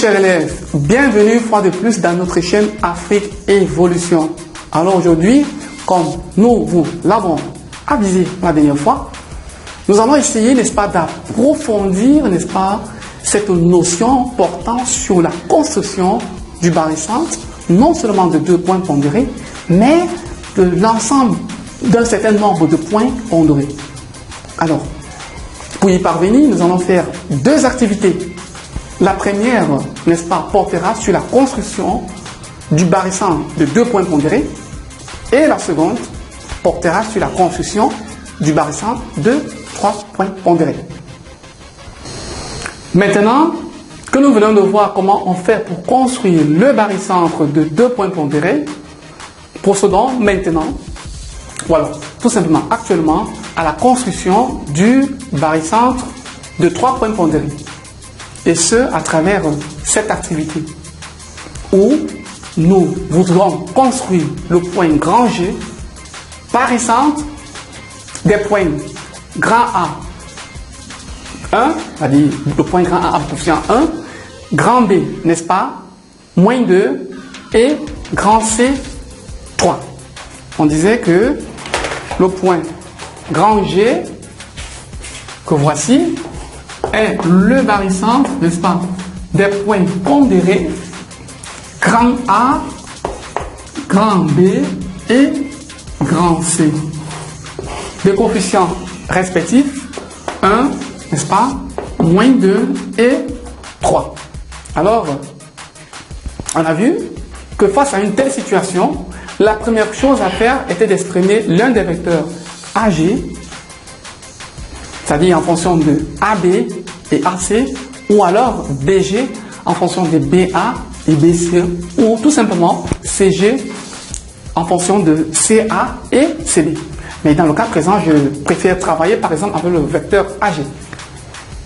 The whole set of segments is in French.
chers élèves, bienvenue une fois de plus dans notre chaîne Afrique Évolution. Alors aujourd'hui, comme nous vous l'avons avisé la dernière fois, nous allons essayer, n'est-ce pas, d'approfondir, n'est-ce pas, cette notion portant sur la construction du barycentre, non seulement de 2 points pondérés, mais de l'ensemble d'un certain nombre de points pondérés. Alors, pour y parvenir, nous allons faire 2 activités. La première, n'est-ce pas, portera sur la construction du barycentre de 2 points pondérés, et la seconde portera sur la construction du barycentre de 3 points pondérés. Maintenant que nous venons de voir comment on fait pour construire le barycentre de 2 points pondérés, procédons maintenant, voilà, tout simplement actuellement, à la construction du barycentre de 3 points pondérés. Et ce, à travers cette activité où nous voudrons construire le point grand G, barycentre des points grand A 1, c'est-à-dire le point grand A à coefficient 1, grand B, n'est-ce pas, moins 2 et grand C 3. On disait que le point grand G que voici est le barycentre, n'est-ce pas, des points pondérés grand A, grand B et grand C. Les coefficients respectifs 1, n'est-ce pas, moins 2 et 3. Alors, on a vu que face à une telle situation, la première chose à faire était d'exprimer l'un des vecteurs AG, c'est-à-dire en fonction de AB et AC, ou alors BG en fonction de BA et BC, ou tout simplement CG en fonction de CA et CB. Mais dans le cas présent, je préfère travailler par exemple avec le vecteur AG,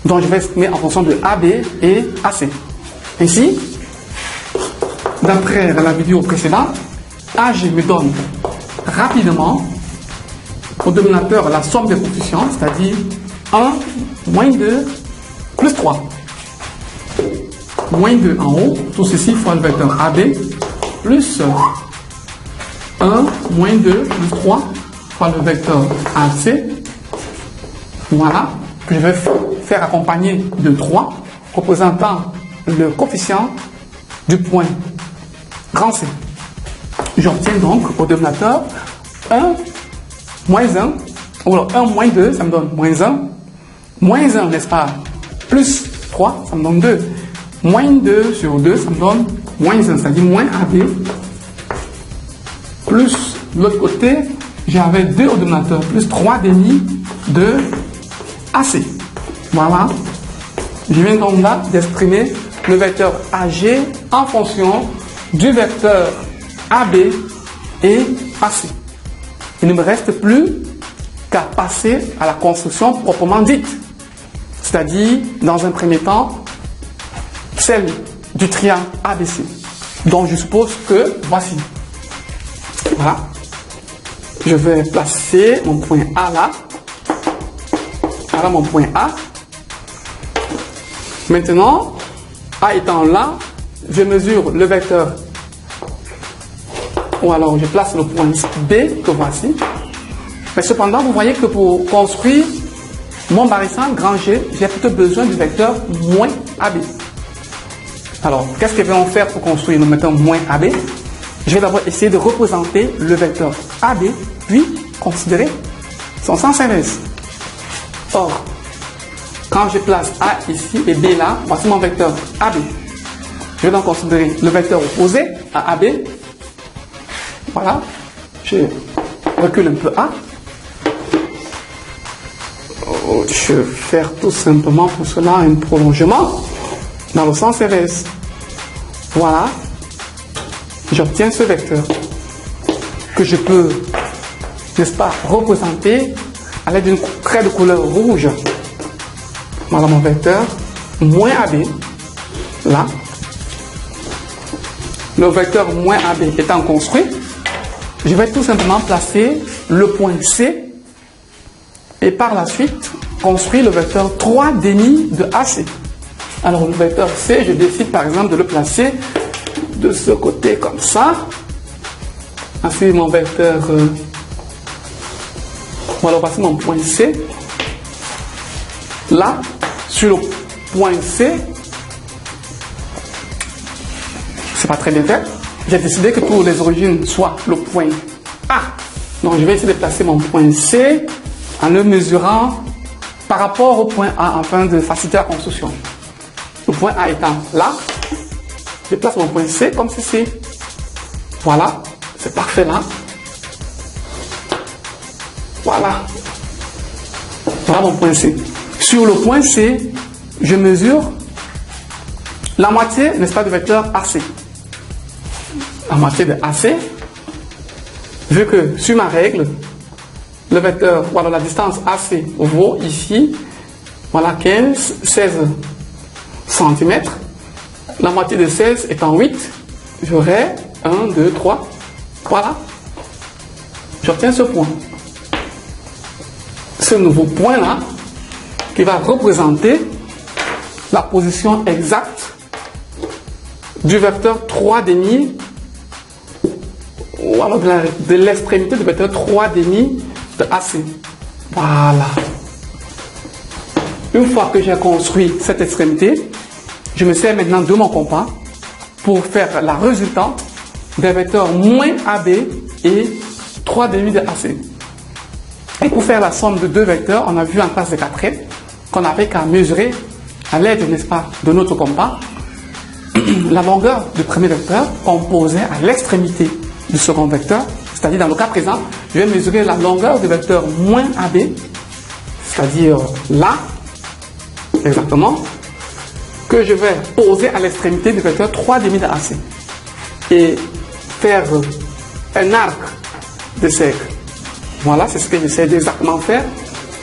dont je vais exprimer en fonction de AB et AC. Ainsi, d'après la vidéo précédente, AG me donne rapidement au dénominateur la somme des coefficients, c'est-à-dire 1, moins 2, plus 3. Moins 2 en haut, tout ceci fois le vecteur AB, plus 1, moins 2, plus 3, fois le vecteur AC. Voilà, que je vais faire accompagner de 3, représentant le coefficient du point grand C. J'obtiens donc au dénominateur 1, moins 1, ou alors 1 moins 2, ça me donne moins 1. Moins 1, n'est-ce pas, plus 3, ça me donne 2. Moins 2 sur 2, ça me donne moins 1, c'est-à-dire moins AB. Plus l'autre côté, j'avais 2 au dénominateur, plus 3 demi de AC. Voilà. Je viens donc là d'exprimer le vecteur AG en fonction du vecteur AB et AC. Il ne me reste plus qu'à passer à la construction proprement dite. C'est-à-dire, dans un premier temps, celle du triangle ABC, dont je suppose que voici. Voilà. Je vais placer mon point A là. Voilà mon point A. Maintenant, A étant là, je mesure le vecteur. Ou alors je place le point B que voici. Mais cependant, vous voyez que pour construire mon barycentre grand G, j'ai plutôt besoin du vecteur moins AB. Alors, qu'est-ce que nous allons faire pour construire le vecteur moins AB? Je vais d'abord essayer de représenter le vecteur AB, puis considérer son sens inverse. Or, quand je place A ici et B là, voici mon vecteur AB. Je vais donc considérer le vecteur opposé à AB. Voilà, je recule un peu A. Je vais faire tout simplement pour cela un prolongement dans le sens inverse. Voilà, j'obtiens ce vecteur que je peux, n'est-ce pas, représenter à l'aide d'une craie de couleur rouge. Voilà mon vecteur moins AB, là. Le vecteur moins AB étant construit, je vais tout simplement placer le point C et par la suite construire le vecteur 3 demi de AC. Alors le vecteur C, je décide par exemple de le placer de ce côté comme ça. Ainsi mon vecteur... voilà, voici mon point C. Là, sur le point C, c'est pas très bien fait. J'ai décidé que toutes les origines soient le point A. Donc je vais essayer de placer mon point C en le mesurant par rapport au point A afin de faciliter la construction. Le point A étant là, je place mon point C comme ceci. Voilà, c'est parfait là. Voilà. Voilà mon point C. Sur le point C, je mesure la moitié, n'est-ce pas, du vecteur AC. La moitié de AC, vu que sur ma règle, le vecteur, voilà, la distance AC vaut ici, voilà, 16 cm. La moitié de 16 étant 8, j'aurai 1, 2, 3. Voilà. J'obtiens ce point. Ce nouveau point-là, qui va représenter la position exacte du vecteur 3,5, ou alors de l'extrémité du vecteur 3,5 de AC. Voilà. Une fois que j'ai construit cette extrémité, je me sers maintenant de mon compas pour faire la résultante des vecteurs moins AB et 3,5 de AC. Et pour faire la somme de deux vecteurs, on a vu en classe de 4e qu'on n'avait qu'à mesurer à l'aide, n'est-ce pas, de notre compas, la longueur du premier vecteur composée à l'extrémité du second vecteur. C'est-à-dire, dans le cas présent, je vais mesurer la longueur du vecteur moins AB, c'est-à-dire là, exactement, que je vais poser à l'extrémité du vecteur 3,5 de AC. Et faire un arc de cercle. Voilà, c'est ce que j'essaie d'exactement faire.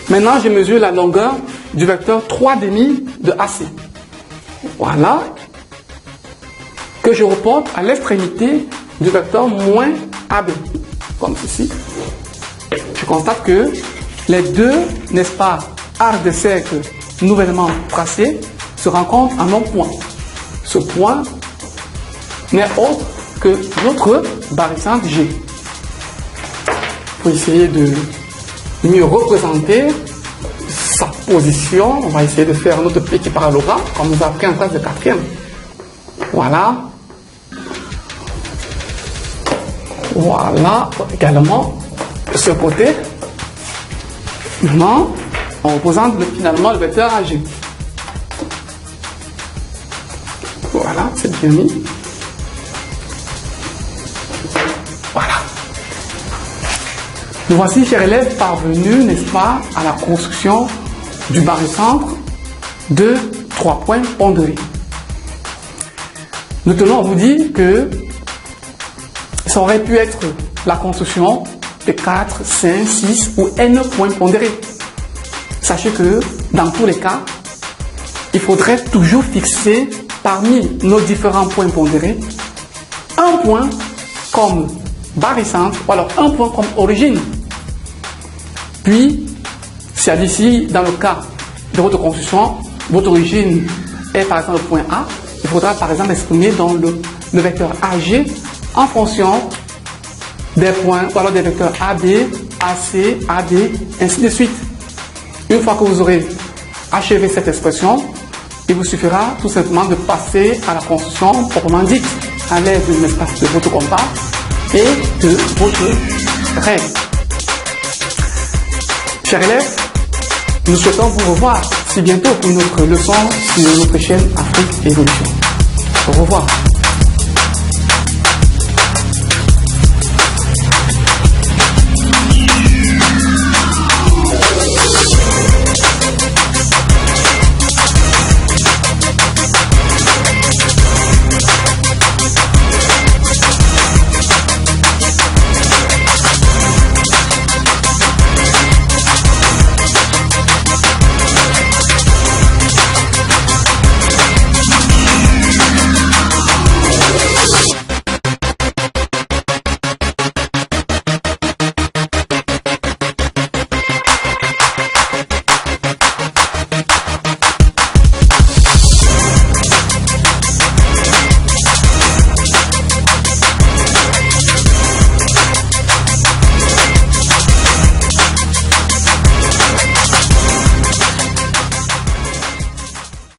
Maintenant, je mesure la longueur du vecteur 3,5 de AC. Voilà. Que je reporte à l'extrémité du vecteur moins AB. Comme ceci. Je constate que les deux, n'est-ce pas, arcs de cercle nouvellement tracés se rencontrent en un point. Ce point n'est autre que notre barycentre G. Pour essayer de mieux représenter sa position, on va essayer de faire notre petit parallélogramme, comme nous avons appris en classe de 4e. Voilà. Voilà, également, de ce côté. Maintenant, on représente finalement le vecteur AG. Voilà, c'est bien mis. Voilà. Nous voici, chers élèves, parvenus, n'est-ce pas, à la construction du barycentre de 3 points pondérés. Nous tenons à vous dire que ça aurait pu être la construction de 4, 5, 6 ou N points pondérés. Sachez que, dans tous les cas, il faudrait toujours fixer parmi nos différents points pondérés un point comme barycentre ou alors un point comme origine. Puis, si ici, dans le cas de votre construction, votre origine est par exemple le point A, il faudra par exemple exprimer dans le vecteur AG en fonction des points, ou alors des vecteurs AB, AC, AD, ainsi de suite. Une fois que vous aurez achevé cette expression, il vous suffira tout simplement de passer à la construction proprement dite, à l'aide de votre compas et de votre règle. Chers élèves, nous souhaitons vous revoir si bientôt pour une autre leçon sur notre chaîne Afrique Évolution. Au revoir.